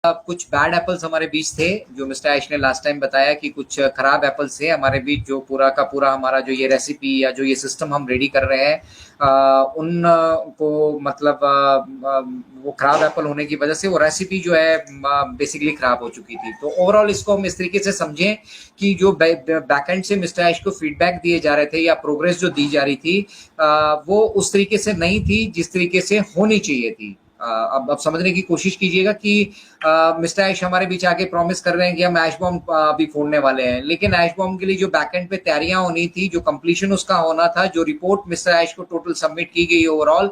कुछ bad apples हमारे बीच थे, जो मिस्टर ऐश ने लास्ट टाइम बताया कि कुछ खराब एप्पल्स थे हमारे बीच, जो पूरा का पूरा हमारा जो ये रेसिपी या जो ये सिस्टम हम रेडी कर रहे हैं, उन को मतलब वो खराब एप्पल होने की वजह से वो रेसिपी जो है बेसिकली खराब हो चुकी थी। तो ओवरऑल इसको हम इस तरीके से समझें कि जो बैकएंड से मिस्टर ऐश को फीडबैक दिए जा रहे थे या प्रोग्रेस जो दी जा रही थी, वो उस तरीके से नहीं थी जिस तरीके से होनी चाहिए थी। अब समझने की कोशिश कीजिएगा कि मिस्टर ऐश हमारे बीच आके प्रॉमिस कर रहे हैं कि हम ऐश बॉम्ब अभी फोड़ने वाले हैं, लेकिन ऐश बॉम्ब के लिए जो बैकएंड पे तैयारियां होनी थी, जो कंप्लीशन उसका होना था, जो रिपोर्ट मिस्टर ऐश को टोटल सबमिट की गई ओवरऑल,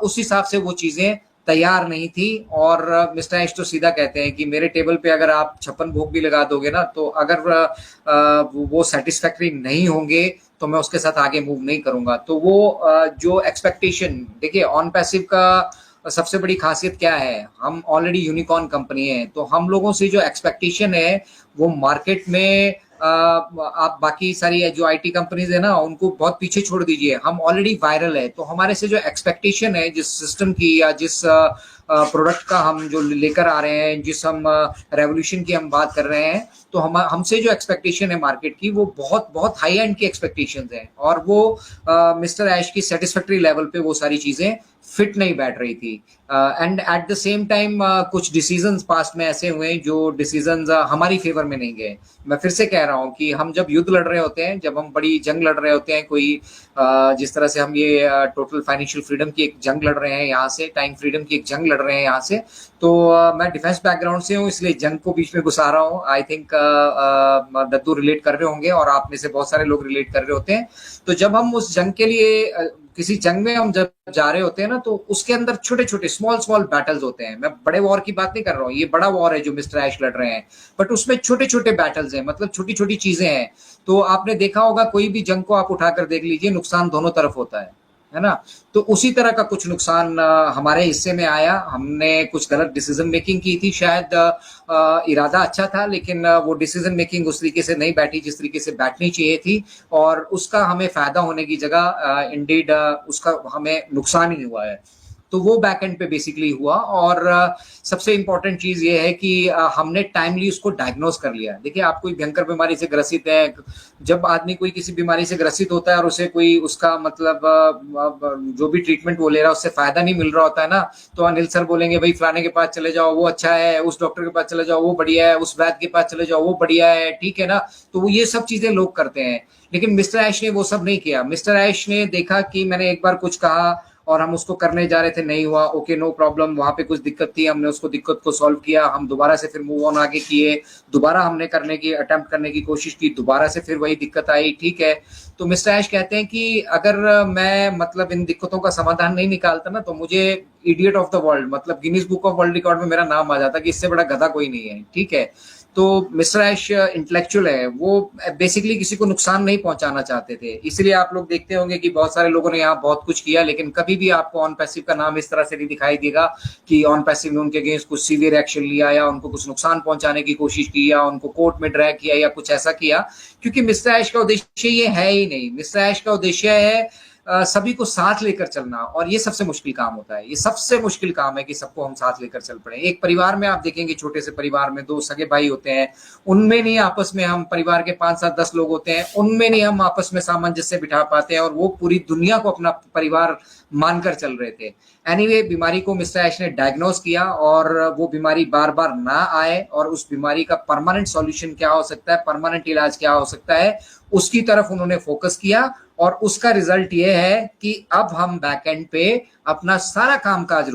उस हिसाब से वो चीजें तैयार नहीं थी। और मिस्टर ऐश तो सीधा कहते हैं कि मेरे टेबल पे अगर आप 56 भोग भी लगा दोगे ना, तो अगर वो सेटिस्फैक्टरी नहीं होंगे तो मैं उसके साथ आगे मूव नहीं करूंगा। तो वो जो एक्सपेक्टेशन, देखिए ऑन पैसिव का सबसे बड़ी खासियत क्या है, हम ऑलरेडी यूनिकॉर्न कंपनी है, तो हम लोगों से जो एक्सपेक्टेशन है वो मार्केट में आप बाकी सारी जो आईटी कंपनीज है ना उनको बहुत पीछे छोड़ दीजिए, हम ऑलरेडी वायरल है। तो हमारे से जो एक्सपेक्टेशन है जिस सिस्टम की या जिस प्रोडक्ट का हम जो लेकर आ रहे हैं, जिस हम रेवोल्यूशन की हम बात कर रहे हैं, तो हमसे जो एक्सपेक्टेशन है मार्केट की वो बहुत बहुत हाई एंड की एक्सपेक्टेशंस हैं, और वो मिस्टर ऐश की सेटिस्फैक्टरी लेवल पे वो सारी चीजें फिट नहीं बैठ रही थी। And at the same time कुछ डिसीजंस पास्ट में ऐसे हुए जो डिसीजंस हमारी फेवर में नहीं गए। मैं फिर से कह रहा हूं कि हम जब युद्ध लड़ रहे होते हैं, जब हम बड़ी जंग लड़ रहे होते हैं, कोई जिस तरह से हम ये टोटल फाइनेंशियल फ्रीडम की एक जंग लड़ रहे हैं यहाँ से, टाइम फ्रीडम की एक जंग लड़ रहे हैं यहाँ से, तो मैं डिफेंस बैकग्राउंड से हूँ, इसलिए जंग को बीच में घुसा रहा हूँ। आई थिंक दद्दू रिलेट कर रहे होंगे और आप में से बहुत सारे लोग रिलेट कर रहे होते हैं। तो जब हम उस जंग के लिए किसी जंग में हम जब जा रहे होते हैं ना, तो उसके अंदर छोटे छोटे स्मॉल स्मॉल बैटल्स होते हैं। मैं बड़े वॉर की बात नहीं कर रहा हूँ, ये बड़ा वॉर है जो मिस्टर ऐश लड़ रहे हैं, बट उसमें छोटे छोटे बैटल्स हैं, मतलब छोटी छोटी चीजें हैं। तो आपने देखा होगा कोई भी जंग को आप उठाकर देख लीजिए, नुकसान दोनों तरफ होता है ना। तो उसी तरह का कुछ नुकसान हमारे हिस्से में आया। हमने कुछ गलत डिसीजन मेकिंग की थी, शायद इरादा अच्छा था, लेकिन वो डिसीजन मेकिंग उस तरीके से नहीं बैठी जिस तरीके से बैठनी चाहिए थी, और उसका हमें फायदा होने की जगह इंडीड उसका हमें नुकसान ही हुआ है। तो वो बैक एंड पे बेसिकली हुआ। और सबसे इंपॉर्टेंट चीज ये है कि हमने टाइमली उसको डायग्नोज कर लिया। देखिए, आप कोई भयंकर बीमारी से ग्रसित है, जब आदमी कोई किसी बीमारी से ग्रसित होता है और उसे कोई उसका मतलब जो भी ट्रीटमेंट वो ले रहा है उससे फायदा नहीं मिल रहा होता है ना, तो अनिल सर बोलेंगे भाई फलाने के पास चले जाओ वो अच्छा है, उस डॉक्टर के पास चले जाओ वो बढ़िया है, उस वैद्य के पास चले जाओ वो बढ़िया है, ठीक है ना। तो वो ये सब चीजें लोग करते हैं, लेकिन मिस्टर ऐश ने वो सब नहीं किया। मिस्टर ऐश ने देखा कि मैंने एक बार कुछ कहा और हम उसको करने जा रहे थे, नहीं हुआ, ओके नो प्रॉब्लम, वहां पे कुछ दिक्कत थी, हमने उसको दिक्कत को सॉल्व किया, हम दोबारा से फिर मूव ऑन आगे किए, दोबारा हमने करने की अटेम्प्ट करने की कोशिश की, दोबारा से फिर वही दिक्कत आई, ठीक है। तो मिस्टर ऐश कहते हैं कि अगर मैं मतलब इन दिक्कतों का समाधान नहीं निकालता ना, तो मुझे इडियट ऑफ द वर्ल्ड, मतलब Guinness book of world record में मेरा नाम आ जाता कि इससे बड़ा गधा कोई नहीं है, ठीक है। तो मिस्टर ऐश इंटेलेक्चुअल है, वो बेसिकली किसी को नुकसान नहीं पहुंचाना चाहते थे, इसलिए आप लोग देखते होंगे कि बहुत सारे लोगों ने यहाँ बहुत कुछ किया, लेकिन कभी भी आपको ऑन पैसिव का नाम इस तरह से नहीं दिखाई देगा कि ऑन पैसिव ने उनके अगेंस्ट कुछ सीवियर एक्शन लिया या उनको कुछ नुकसान पहुंचाने की कोशिश की या उनको कोर्ट में ड्रैग किया या कुछ ऐसा किया, क्योंकि मिस्टर ऐश का उद्देश्य ये है ही नहीं। मिस्टर ऐश का उद्देश्य है सभी को साथ लेकर चलना, और ये सबसे मुश्किल काम होता है। ये सबसे मुश्किल काम है कि सबको हम साथ लेकर चल पड़े। एक परिवार में आप देखेंगे, छोटे से परिवार में दो सगे भाई होते हैं, उनमें नहीं आपस में, हम परिवार के 5 7 10 लोग होते हैं, उनमें नहीं हम आपस में सामंजस्य बिठा पाते हैं, और वो पूरी दुनिया को अपना परिवार मानकर चल रहे थे। एनीवे, बीमारी को मिस्टर ऐश ने डायग्नोज किया, और वो बीमारी बार बार ना आए, और उस बीमारी का परमानेंट सॉल्यूशन क्या हो सकता है, परमानेंट इलाज क्या हो सकता है, उसकी तरफ उन्होंने फोकस किया। और उसका रिजल्ट ये है कि अब हम बैकएंड पे अपना सारा कामकाज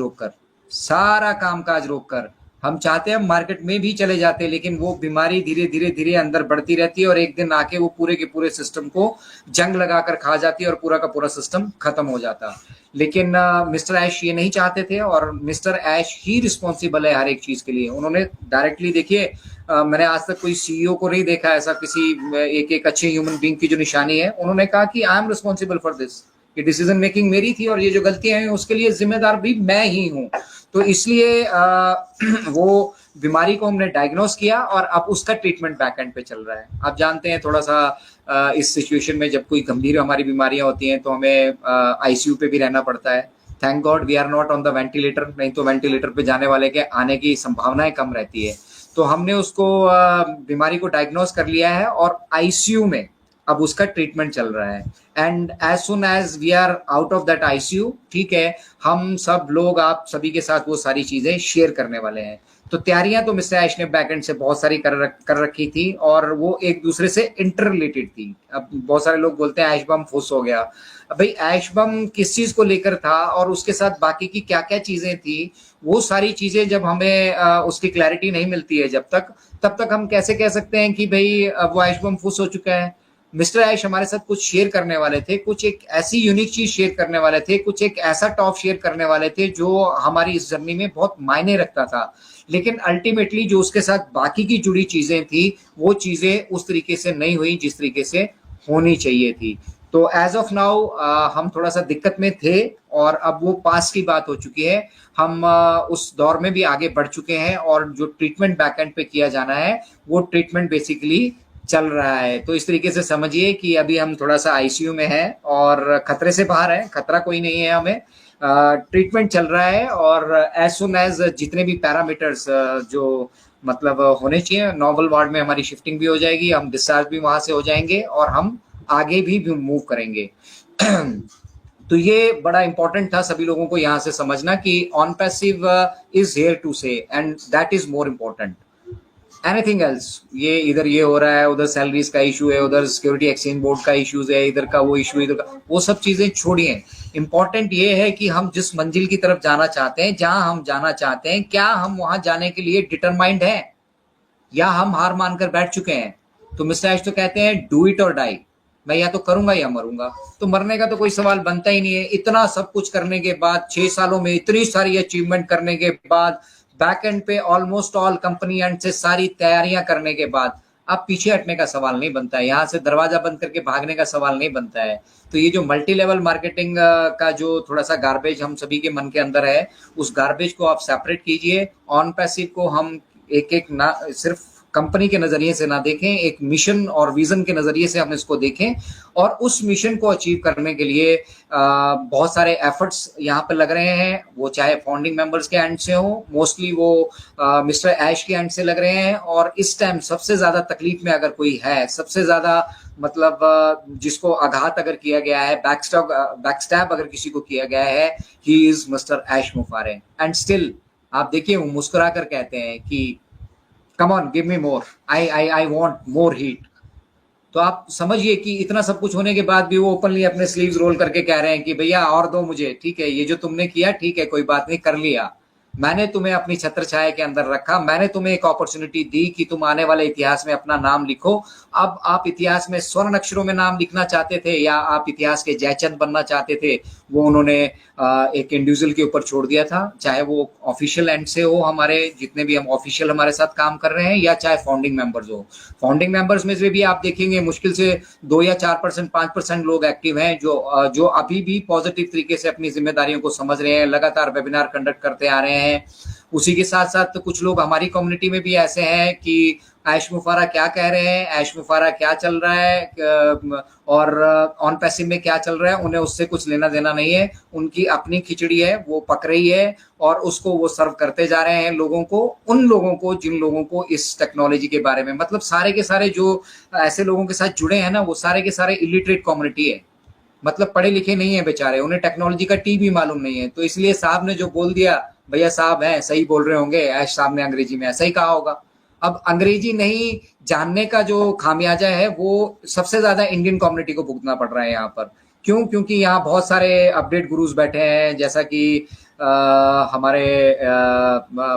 रोककर हम चाहते हैं मार्केट में भी चले जाते हैं, लेकिन वो बीमारी धीरे धीरे धीरे अंदर बढ़ती रहती है, और एक दिन आके वो पूरे के पूरे सिस्टम को जंग लगाकर खा जाती है और पूरा का पूरा सिस्टम खत्म हो जाता। लेकिन मिस्टर ऐश ये नहीं चाहते थे, और मिस्टर ऐश ही रिस्पॉन्सिबल है हर एक चीज के लिए। उन्होंने डायरेक्टली, देखिए, मैंने आज तक कोई सीईओ को नहीं देखा ऐसा, किसी एक अच्छे ह्यूमन बीइंग की जो निशानी है, उन्होंने कहा कि I am responsible for this, कि डिसीजन मेकिंग मेरी थी और ये जो गलतियां हैं उसके लिए जिम्मेदार भी मैं ही हूं। तो इसलिए वो बीमारी को हमने डायग्नोस किया, और अब उसका ट्रीटमेंट बैकएंड पे चल रहा है। आप जानते हैं, थोड़ा सा इस सिचुएशन में जब कोई गंभीर हमारी बीमारियां होती हैं तो हमें आईसीयू पे भी रहना पड़ता है। Thank God we are not on the ventilator, नहीं तो वेंटिलेटर पे जाने वाले के आने की संभावनाएं कम रहती है। तो हमने उसको बीमारी को डायग्नोस कर लिया है और आईसीयू में अब उसका ट्रीटमेंट चल रहा है। And as soon as we are out of that ICU, ठीक है, हम सब लोग आप सभी के साथ वो सारी चीजें शेयर करने वाले हैं। तो तैयारियां तो मिस्टर ऐश ने बैकएंड से बहुत सारी कर रखी थी और वो एक दूसरे से इंटर रिलेटेड थी। अब बहुत सारे लोग बोलते हैं ऐश बम फुस हो गया। अब भाई ऐश बम किस चीज को लेकर था और उसके साथ बाकी की क्या क्या चीजें थी, वो सारी चीजें जब हमें उसकी क्लैरिटी नहीं मिलती है जब तक, तब तक हम कैसे कह सकते हैं कि भाई वो ऐश बम फुस हो चुका है। मिस्टर ऐश हमारे साथ कुछ शेयर करने वाले थे, कुछ एक ऐसी यूनिक चीज शेयर करने वाले थे, कुछ एक ऐसा टॉप शेयर करने वाले थे जो हमारी इस जर्नी में बहुत मायने रखता था। लेकिन अल्टीमेटली जो उसके साथ बाकी की जुड़ी चीजें थी, वो चीजें उस तरीके से नहीं हुई जिस तरीके से होनी चाहिए थी। तो एज ऑफ नाउ हम थोड़ा सा दिक्कत में थे और अब वो पास की बात हो चुकी है। हम उस दौर में भी आगे बढ़ चुके हैं और जो ट्रीटमेंट बैकएंड पे किया जाना है वो ट्रीटमेंट बेसिकली चल रहा है। तो इस तरीके से समझिए कि अभी हम थोड़ा सा आईसीयू में हैं और खतरे से बाहर हैं, खतरा कोई नहीं है हमें। ट्रीटमेंट चल रहा है और एज सुन एज जितने भी पैरामीटर्स जो मतलब होने चाहिए, नॉवल वार्ड में हमारी शिफ्टिंग भी हो जाएगी, हम डिस्चार्ज भी वहां से हो जाएंगे और हम आगे भी मूव करेंगे। तो ये बड़ा इंपॉर्टेंट था सभी लोगों को यहाँ से समझना कि on passive is here to say and that is more important anything else. ये इधर ये हो रहा है, उधर सैलरीज का इशू है, उधर सिक्योरिटी एक्सचेंज बोर्ड का इशूज है, इधर का वो इशू, इधर का वो सब चीजें छोड़िए। इंपॉर्टेंट ये है कि हम जिस मंजिल की तरफ जाना चाहते हैं, जहां हम जाना चाहते हैं, क्या हम वहां जाने के लिए डिटरमाइंड हैं या हम हार मानकर बैठ चुके हैं। तो मिस्टर ऐश तो कहते हैं डू इट और डाई, मैं या तो करूंगा या मरूंगा। तो मरने का तो कोई सवाल बनता ही नहीं है। इतना सब कुछ करने के बाद, 6 सालों में इतनी सारी अचीवमेंट करने के बाद, बैक एंड पे ऑलमोस्ट ऑल कंपनी एंड से सारी तैयारियां करने के बाद, अब पीछे हटने का सवाल नहीं बनता है, यहाँ से दरवाजा बंद करके भागने का सवाल नहीं बनता है। तो ये जो मल्टी लेवल मार्केटिंग का जो थोड़ा सा गार्बेज हम सभी के मन के अंदर है, उस गार्बेज को आप सेपरेट कीजिए। ऑन पैसिव को हम एक एक ना सिर्फ कंपनी के नजरिए से ना देखें, एक मिशन और विजन के नजरिए से हम इसको देखें और उस मिशन को अचीव करने के लिए बहुत सारे एफर्ट्स यहाँ पे लग रहे हैं। वो चाहे फाउंडिंग मेंबर्स के एंड से हो, मोस्टली वो मिस्टर ऐश के एंड से लग रहे हैं। और इस टाइम सबसे ज्यादा तकलीफ में अगर कोई है, सबसे ज्यादा मतलब जिसको आघात अगर किया गया है, बैकस्टैब अगर किसी को किया गया है, he is Mister Ash Mufare. And still आप देखिए वो मुस्कुरा कर कहते हैं कि come on give me more, I want more heat. तो आप समझिए कि इतना सब कुछ होने के बाद भी वो ओपनली अपने स्लीव्स रोल करके कह रहे हैं कि भैया और दो मुझे, ठीक है, ये जो तुमने किया ठीक है, कोई बात नहीं, कर लिया, मैंने तुम्हें अपनी छत्र छाया के अंदर रखा, मैंने तुम्हें एक अपॉर्चुनिटी दी कि तुम आने वाले इतिहास में अपना नाम लिखो। अब आप इतिहास में स्वर्ण अक्षरों में नाम लिखना चाहते थे या आप इतिहास के जयचंद बनना चाहते थे, वो उन्होंने एक इंडिविजुअल के ऊपर छोड़ दिया था। चाहे वो ऑफिशियल एंड से हो, हमारे जितने भी हम ऑफिशियल हमारे साथ काम कर रहे हैं, या चाहे फाउंडिंग मेंबर्स हो। फाउंडिंग मेंबर्स में से भी आप देखेंगे मुश्किल से 2 या 4%, 5% लोग एक्टिव हैं जो अभी भी पॉजिटिव तरीके से अपनी जिम्मेदारियों को समझ रहे हैं, लगातार वेबिनार कंडक्ट करते आ रहे हैं। उसी के साथ साथ कुछ लोग हमारी कम्युनिटी में भी ऐसे हैं कि ऐश मुफारा क्या कह रहे हैं, ऐश मुफारा क्या चल रहा है और ऑन पैसिव में क्या चल रहा है, उन्हें उससे कुछ लेना देना नहीं है। उनकी अपनी खिचड़ी है, वो पक रही है और उसको वो सर्व करते जा रहे हैं लोगों को, उन लोगों को जिन लोगों को इस टेक्नोलॉजी के बारे में, मतलब सारे के सारे जो ऐसे लोगों के साथ जुड़े हैं ना, वो सारे के सारे इलिटरेट कम्युनिटी है, मतलब पढ़े लिखे नहीं है बेचारे, उन्हें टेक्नोलॉजी का टी भी मालूम नहीं है। तो इसलिए साहब ने जो बोल दिया, भैया साहब हैं सही बोल रहे होंगे, ऐश साहब ने अंग्रेजी में ऐसा ही कहा होगा। अब अंग्रेजी नहीं जानने का जो खामियाजा है वो सबसे ज्यादा इंडियन कम्युनिटी को भुगतना पड़ रहा है यहाँ पर। क्यों? क्योंकि यहाँ बहुत सारे अपडेट गुरुज बैठे हैं, जैसा कि हमारे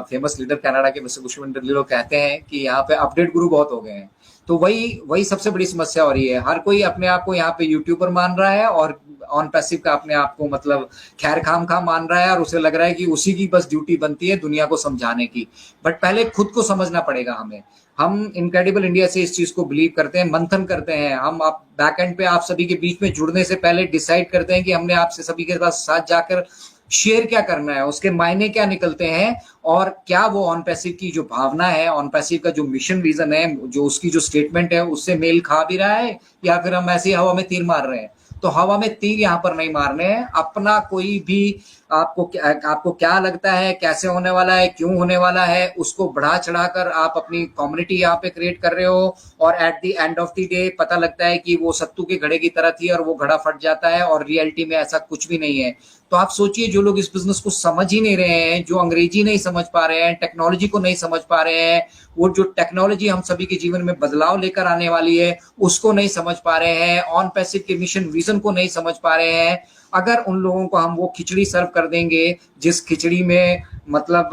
फेमस लीडर कनाडा के मिस्टर पुष्पेंद्र लोग कहते हैं कि यहाँ पे अपडेट गुरु बहुत हो गए हैं। तो वही सबसे बड़ी समस्या हो रही है। हर कोई अपने आप को यहाँ पे यूट्यूबर मान रहा है और ऑन पैसिव का अपने आप को मतलब खैर खाम खा मान रहा है और उसे लग रहा है कि उसी की बस ड्यूटी बनती है दुनिया को समझाने की। बट पहले खुद को समझना पड़ेगा हमें। हम इनक्रेडिबल इंडिया से इस चीज को बिलीव करते हैं, मंथन करते हैं, हम आप बैक एंड पे आप सभी के बीच में जुड़ने से पहले डिसाइड करते हैं कि हमने आपसे सभी के साथ जाकर शेयर क्या करना है, उसके मायने क्या निकलते हैं और क्या वो ऑन पैसिव की जो भावना है, ऑन पैसिव का जो मिशन विजन है, जो उसकी जो स्टेटमेंट है, उससे मेल खा भी रहा है या फिर हम ऐसे ही हवा में तीर मार रहे हैं। तो हवा में तीर यहाँ पर नहीं मारने हैं। अपना कोई भी आपको क्या लगता है, कैसे होने वाला है, क्यों होने वाला है, उसको बढ़ा चढ़ाकर आप अपनी कम्युनिटी यहाँ पे क्रिएट कर रहे हो, और at the end of the day पता लगता है कि वो सत्तू के घड़े की तरह थी और वो घड़ा फट जाता है, और रियलिटी में ऐसा कुछ भी नहीं है। तो आप सोचिए, जो लोग इस बिजनेस को समझ ही नहीं रहे हैं, जो अंग्रेजी नहीं समझ पा रहे हैं, टेक्नोलॉजी को नहीं समझ पा रहे हैं, वो जो टेक्नोलॉजी हम सभी के जीवन में बदलाव लेकर आने वाली है उसको नहीं समझ पा रहे हैं, ऑन पैसिव के मिशन विजन को नहीं समझ पा रहे हैं, अगर उन लोगों को हम वो खिचड़ी सर्व कर देंगे जिस खिचड़ी में मतलब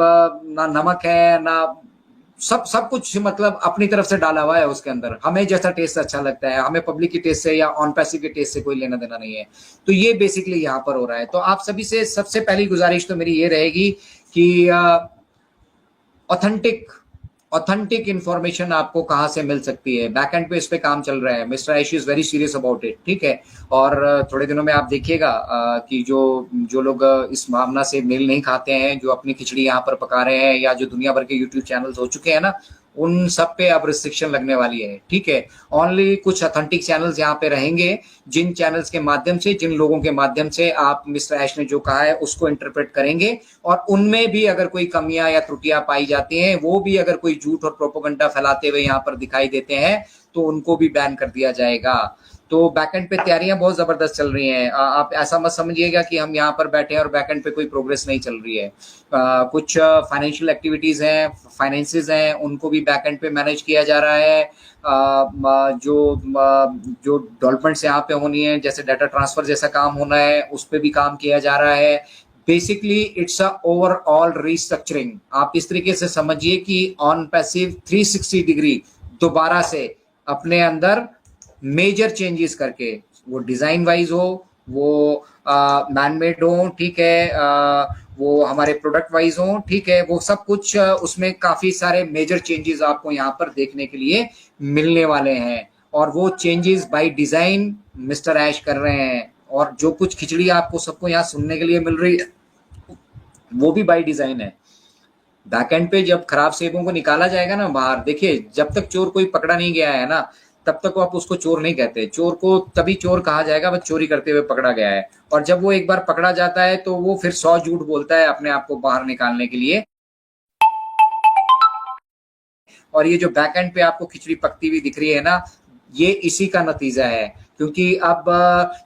ना नमक है ना सब कुछ मतलब अपनी तरफ से डाला हुआ है उसके अंदर, हमें जैसा टेस्ट अच्छा लगता है, हमें पब्लिक के टेस्ट से या ऑन पैसिव के टेस्ट से कोई लेना देना नहीं है। तो ये बेसिकली यहाँ पर हो रहा है। तो आप सभी से सबसे पहली गुजारिश तो मेरी ये रहेगी कि ऑथेंटिक इंफॉर्मेशन आपको कहाँ से मिल सकती है। बैकएंड पे इस पे काम चल रहा है, mister Ayush is very serious about it, ठीक है। और थोड़े दिनों में आप देखिएगा कि जो लोग इस भावना से मेल नहीं खाते हैं, जो अपनी खिचड़ी यहाँ पर पका रहे हैं, या जो दुनिया भर के यूट्यूब चैनल्स हो चुके हैं ना, उन सब पे अब रिस्ट्रिक्शन लगने वाली है, ठीक है। ओनली कुछ ऑथेंटिक चैनल्स यहाँ पे रहेंगे, जिन चैनल्स के माध्यम से, जिन लोगों के माध्यम से आप मिस्टर ऐश ने जो कहा है उसको इंटरप्रेट करेंगे, और उनमें भी अगर कोई कमियां या त्रुटियां पाई जाती हैं, वो भी अगर कोई झूठ और प्रोपेगेंडा फैलाते हुए यहाँ पर दिखाई देते हैं, तो उनको भी बैन कर दिया जाएगा। तो बैकएंड पे तैयारियां बहुत जबरदस्त चल रही हैं। आप ऐसा मत समझिएगा कि हम यहाँ पर बैठे हैं और बैकएंड पे कोई प्रोग्रेस नहीं चल रही है। कुछ फाइनेंशियल एक्टिविटीज हैं, फाइनेंसेस हैं, उनको भी बैकएंड पे मैनेज किया जा रहा है। जो डेवलपमेंट्स यहाँ पे होनी है, जैसे डाटा ट्रांसफर जैसा काम होना है, उस पर भी काम किया जा रहा है। Basically it's a overall restructuring. आप इस तरीके से समझिए कि ऑन पैसिव 360 डिग्री दोबारा से अपने अंदर मेजर चेंजेस करके, वो डिजाइन वाइज हो, वो मैनमेड हो, ठीक है, वो हमारे प्रोडक्ट वाइज हो, ठीक है, वो सब कुछ उसमें काफी सारे मेजर चेंजेस आपको यहाँ पर देखने के लिए मिलने वाले हैं, और वो चेंजेस बाय डिजाइन मिस्टर ऐश कर रहे हैं। और जो कुछ खिचड़ी आपको सबको यहाँ सुनने के लिए मिल रही है, वो भी बाय डिजाइन है। बैकएंड पे जब खराब सेबों को निकाला जाएगा ना बाहर, देखिए जब तक चोर कोई पकड़ा नहीं गया है ना, तब तक आप उसको चोर नहीं कहते। चोर को तभी चोर कहा जाएगा बस चोरी करते हुए पकड़ा गया है, और जब वो एक बार पकड़ा जाता है तो वो फिर 100 झूठ बोलता है अपने आप को बाहर निकालने के लिए। और ये जो बैकएंड पे आपको खिचड़ी पकती हुई दिख रही है ना, ये इसी का नतीजा है। क्योंकि अब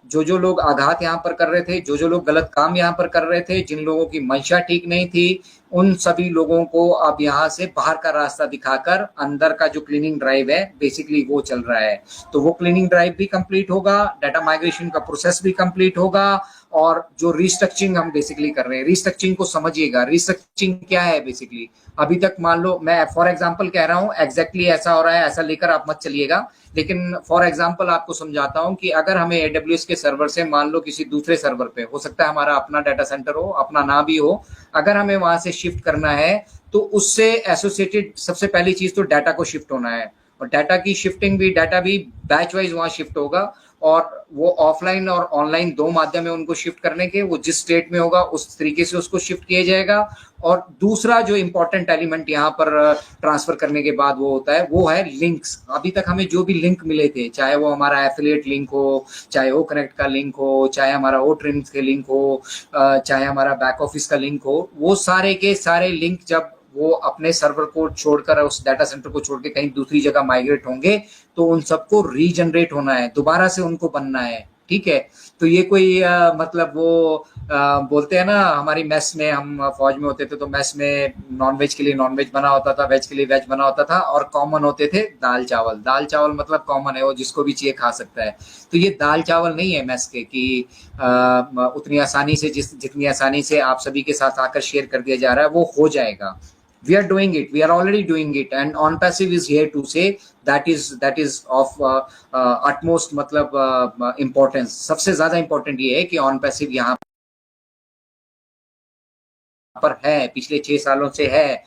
जो लोग आघात यहाँ पर कर रहे थे, जो लोग गलत काम यहाँ पर कर रहे थे, जिन लोगों की मंशा ठीक नहीं थी, उन सभी लोगों को अब यहाँ से बाहर का रास्ता दिखाकर अंदर का जो क्लीनिंग ड्राइव है बेसिकली वो चल रहा है। तो वो क्लीनिंग ड्राइव भी कंप्लीट होगा, डाटा माइग्रेशन का प्रोसेस भी कंप्लीट होगा, और जो रिस्ट्रक्चरिंग हम बेसिकली कर रहे हैं, रिस्ट्रक्चरिंग को समझिएगा। रिस्ट्रक्चरिंग क्या है बेसिकली? अभी तक मान लो, मैं फॉर एग्जांपल कह रहा हूँ, एग्जैक्टली ऐसा हो रहा है ऐसा लेकर आप मत चलिएगा, लेकिन फॉर एग्जांपल आपको समझाता हूँ कि अगर हमें AWS के सर्वर से, मान लो किसी दूसरे सर्वर पे, हो सकता है हमारा अपना डाटा सेंटर हो, अपना ना भी हो, अगर हमें वहां से शिफ्ट करना है, तो उससे एसोसिएटेड सबसे पहली चीज तो डाटा को शिफ्ट होना है, और डाटा की शिफ्टिंग भी, डाटा भी बैच वाइज वहां शिफ्ट होगा, और वो ऑफलाइन और ऑनलाइन दो माध्यम है उनको शिफ्ट करने के। वो जिस स्टेट में होगा उस तरीके से उसको शिफ्ट किया जाएगा। और दूसरा जो इंपॉर्टेंट एलिमेंट यहाँ पर ट्रांसफर करने के बाद वो होता है, वो है लिंक्स। अभी तक हमें जो भी लिंक मिले थे, चाहे वो हमारा एफिलिएट लिंक हो, चाहे वो कनेक्ट का लिंक हो, चाहे हमारा वो ट्रेंड्स के लिंक हो, चाहे हमारा बैक ऑफिस का लिंक हो, वो सारे के सारे लिंक जब वो अपने सर्वर को छोड़कर, उस डाटा सेंटर को छोड़ के कहीं दूसरी जगह माइग्रेट होंगे, तो उन सबको रीजनरेट होना है, दोबारा से उनको बनना है, ठीक है। तो ये कोई मतलब वो बोलते हैं ना, हमारी मेस में, हम फौज में होते थे तो मेस में नॉनवेज के लिए नॉनवेज बना होता था, वेज के लिए वेज बना होता था, और कॉमन होते थे दाल चावल। दाल चावल मतलब कॉमन है, वो जिसको भी चाहिए खा सकता है। तो ये दाल चावल नहीं है मेस के कि उतनी आसानी से, जितनी आसानी से आप सभी के साथ आकर शेयर कर दिया जा रहा है, वो हो जाएगा। We are doing it, we are already doing it, and OnPassive is here to say that is of utmost मतलब importance। सबसे ज्यादा important ये है कि OnPassive यहाँ पर है, पिछले 6 सालों से है।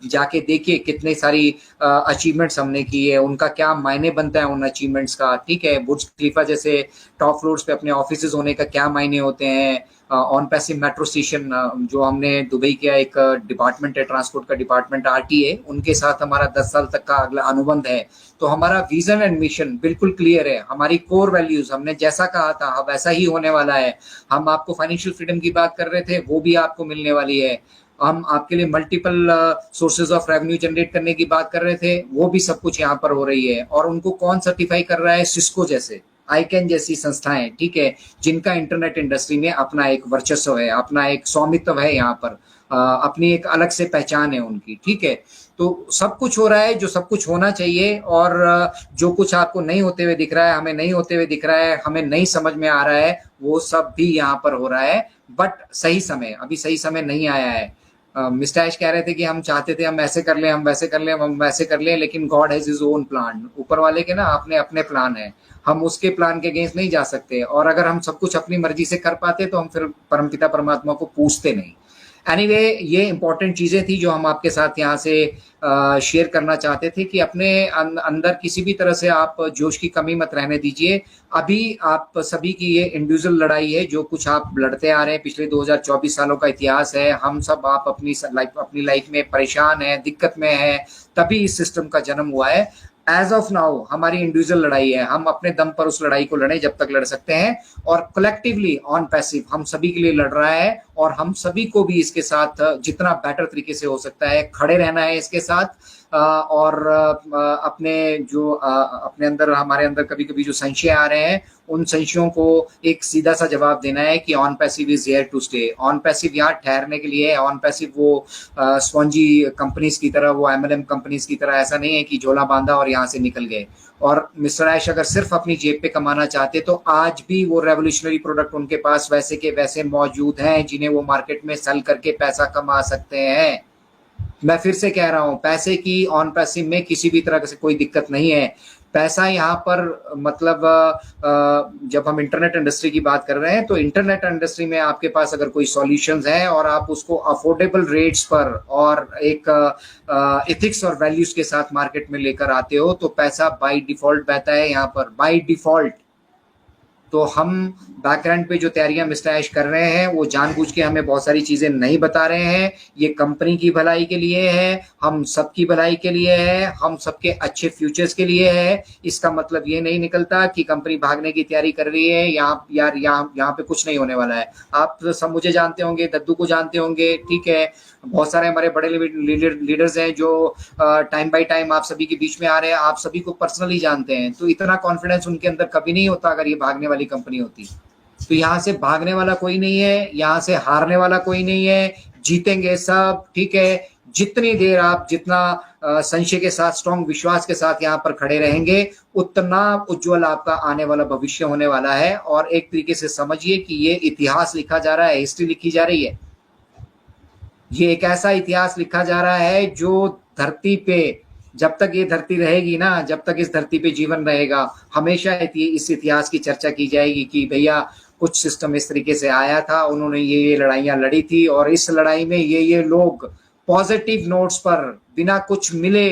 जाके देखिए कितने सारी अचीवमेंट्स हमने की है, उनका क्या मायने बनता है उन अचीवमेंट्स का, ठीक है। बुर्ज खलीफा जैसे टॉप फ्लोर्स पे अपने ऑफिसेज होने का क्या मायने होते हैं, ऑन पैसिव मेट्रो स्टेशन जो हमने दुबई किया, एक डिपार्टमेंट है ट्रांसपोर्ट का डिपार्टमेंट आरटीए, उनके साथ हमारा 10 साल तक का अगला अनुबंध है। तो हमारा विजन एंड मिशन बिल्कुल क्लियर है, हमारी कोर वैल्यूज हमने जैसा कहा था वैसा ही होने वाला है। हम आपको फाइनेंशियल फ्रीडम की बात कर रहे थे, वो भी आपको मिलने वाली है। हम आपके लिए multiple sources of revenue generate करने की बात कर रहे थे, वो भी सब कुछ यहाँ पर हो रही है। और उनको कौन सर्टिफाई कर रहा है? सिस्को जैसे, आईकैन जैसी संस्थाएं, ठीक है, जिनका इंटरनेट इंडस्ट्री में अपना एक वर्चस्व है, अपना एक स्वामित्व है, यहाँ पर अपनी एक अलग से पहचान है उनकी, ठीक है। तो सब कुछ हो रहा है जो सब कुछ होना चाहिए, और जो कुछ आपको नहीं होते हुए दिख रहा है, हमें नहीं होते हुए दिख रहा है, हमें नहीं समझ में आ रहा है, वो सब भी यहाँ पर हो रहा है। बट सही समय, अभी सही समय नहीं आया है। मिस्टर ऐश कह रहे थे कि हम चाहते थे हम ऐसे कर लें, हम वैसे कर लें, हम वैसे कर लें, लेकिन God has his own plan. ऊपर वाले के ना अपने अपने प्लान है, हम उसके प्लान के अगेंस्ट नहीं जा सकते। और अगर हम सब कुछ अपनी मर्जी से कर पाते तो हम फिर परमपिता परमात्मा को पूछते नहीं। एनीवे, ये इंपॉर्टेंट चीजें थी जो हम आपके साथ यहाँ से शेयर करना चाहते थे कि अपने अंदर किसी भी तरह से आप जोश की कमी मत रहने दीजिए। अभी आप सभी की ये इंडिविजुअल लड़ाई है, जो कुछ आप लड़ते आ रहे हैं, पिछले 2024 सालों का इतिहास है। हम सब आप अपनी लाइफ में परेशान है, दिक्कत में है, तभी इस सिस्टम का जन्म हुआ है। एज ऑफ नाउ हमारी इंडिविजुअल लड़ाई है, हम अपने दम पर उस लड़ाई को लड़ें जब तक लड़ सकते हैं। और कलेक्टिवली ऑन पैसिव हम सभी के लिए लड़ रहा है, और हम सभी को भी इसके साथ जितना बेटर तरीके से हो सकता है खड़े रहना है इसके साथ। और अपने जो अपने अंदर, हमारे अंदर कभी कभी जो संशय आ रहे हैं, उन संशयों को एक सीधा सा जवाब देना है कि on passive is here to stay. OnPassive यहाँ ठहरने के लिए है। ऑन पैसिव वो स्पॉन्जी कंपनीज की तरह, वो एमएलएम कंपनीज की तरह ऐसा नहीं है कि झोला बांधा और यहाँ से निकल गए। और मिस्टर ऐश अगर सिर्फ अपनी जेब पे कमाना चाहते तो आज भी वो रेवोल्यूशनरी प्रोडक्ट उनके पास वैसे के वैसे मौजूद हैं, जिन्हें वो मार्केट में सेल करके पैसा कमा सकते हैं। मैं फिर से कह रहा हूं, पैसे की ऑन पैसिव में किसी भी तरह से कोई दिक्कत नहीं है। पैसा यहाँ पर मतलब जब हम इंटरनेट इंडस्ट्री की बात कर रहे हैं, तो इंटरनेट इंडस्ट्री में आपके पास अगर कोई सॉल्यूशंस हैं और आप उसको अफोर्डेबल रेट्स पर और एक एथिक्स और वैल्यूज के साथ मार्केट में लेकर आते हो, तो पैसा बाय डिफॉल्ट बहता है यहाँ पर, बाय डिफॉल्ट। तो हम बैकग्राउंड पे जो तैयारियां मिस्टर ऐश कर रहे हैं, वो जानबूझ के हमें बहुत सारी चीजें नहीं बता रहे हैं। ये कंपनी की भलाई के लिए है, हम सबकी भलाई के लिए है, हम सबके अच्छे फ्यूचर्स के लिए है। इसका मतलब ये नहीं निकलता कि कंपनी भागने की तैयारी कर रही है। यहाँ पे कुछ नहीं होने वाला है। आप सब मुझे जानते होंगे, दद्दू को जानते होंगे, ठीक है, बहुत सारे हमारे बड़े लीडर्स हैं जो टाइम बाय टाइम आप सभी के बीच में आ रहे हैं, आप सभी को पर्सनली जानते हैं। तो इतना कॉन्फिडेंस उनके अंदर कभी नहीं होता अगर ये भागने वाली कंपनी होती। तो यहाँ से भागने वाला कोई नहीं है, यहाँ से हारने वाला कोई नहीं है, जीतेंगे सब, ठीक है। जितनी देर आप जितना संशय के साथ, स्ट्रॉन्ग विश्वास के साथ यहाँ पर खड़े रहेंगे, उतना उज्जवल आपका आने वाला भविष्य होने वाला है। और एक तरीके से समझिए कि ये इतिहास लिखा जा रहा है, हिस्ट्री लिखी जा रही है। ये एक ऐसा इतिहास लिखा जा रहा है जो धरती पे, जब तक ये धरती रहेगी ना, जब तक इस धरती पे जीवन रहेगा, हमेशा इस इतिहास की चर्चा की जाएगी कि भैया कुछ सिस्टम इस तरीके से आया था, उन्होंने ये लड़ाइयां लड़ी थी, और इस लड़ाई में ये लोग पॉजिटिव नोट्स पर बिना कुछ मिले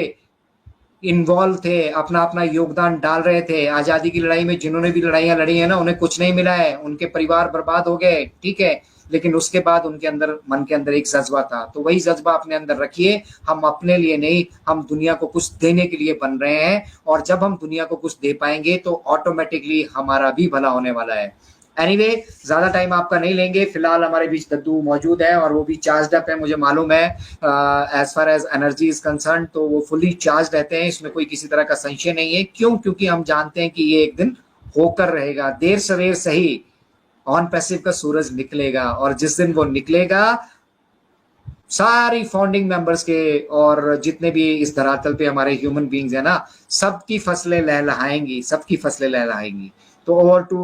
इन्वॉल्व थे, अपना अपना योगदान डाल रहे थे। आजादी की लड़ाई में जिन्होंने भी लड़ाइयां लड़ी है ना, उन्हें कुछ नहीं मिला है, उनके परिवार बर्बाद हो गए, ठीक है, लेकिन उसके बाद उनके अंदर, मन के अंदर एक जज्बा था। तो वही जज्बा अपने अंदर रखिए। हम अपने लिए नहीं, हम दुनिया को कुछ देने के लिए बन रहे हैं, और जब हम दुनिया को कुछ दे पाएंगे तो ऑटोमेटिकली हमारा भी भला होने वाला है। एनीवे, ज्यादा टाइम आपका नहीं लेंगे। फिलहाल हमारे बीच दद्दू मौजूद है और वो भी चार्ज अप है, मुझे मालूम है। As far as energy is concerned, तो वो फुली चार्ज रहते हैं, इसमें कोई किसी तरह का संशय नहीं है। क्यों? क्योंकि हम जानते हैं कि ये एक दिन होकर रहेगा, देर सवेर सही ऑन पैसिव का सूरज निकलेगा। और जिस दिन वो निकलेगा, सारी फाउंडिंग मेंबर्स के और जितने भी इस धरातल पे हमारे ह्यूमन बींग्स है ना, सबकी फसलें लहलहाएंगी, सबकी फसलें लहलहाएंगी। तो ओवर टू